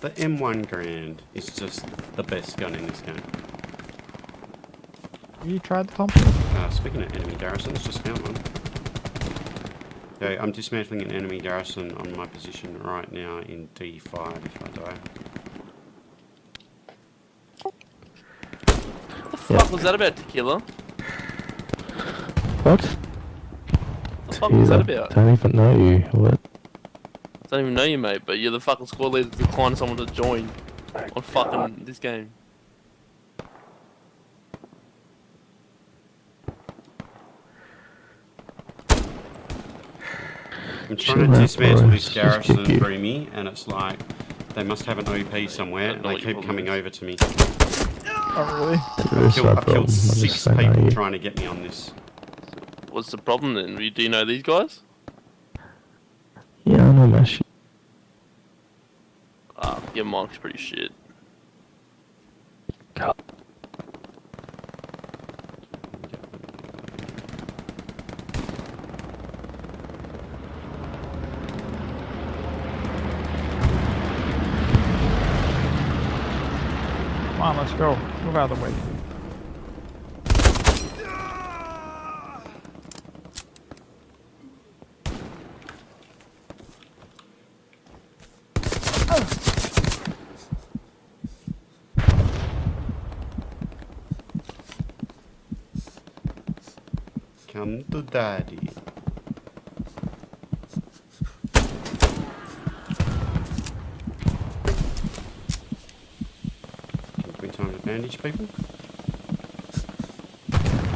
The M1 Grand is just the best gun in this game. You tried the pump? Speaking of enemy garrisons, just found one. Okay, I'm dismantling an enemy garrison on my position right now in D5 if I die. What the fuck was that about, Tequila? What? What the fuck was that about? I don't even know you. What? I don't even know you, mate, but you're the fucking squad leader declining someone to join on fucking this game. I'm trying to dismantle this garrison, you. Breamy, and it's like they must have an OP somewhere, and they keep coming over to me. Oh, really? I've killed 6 people trying to get me on this. What's the problem then? Do you know these guys? Yeah, I know my shit. Your monk's pretty shit. Come on, let's go. Move out of the way. Come to daddy. Give me time to bandage people.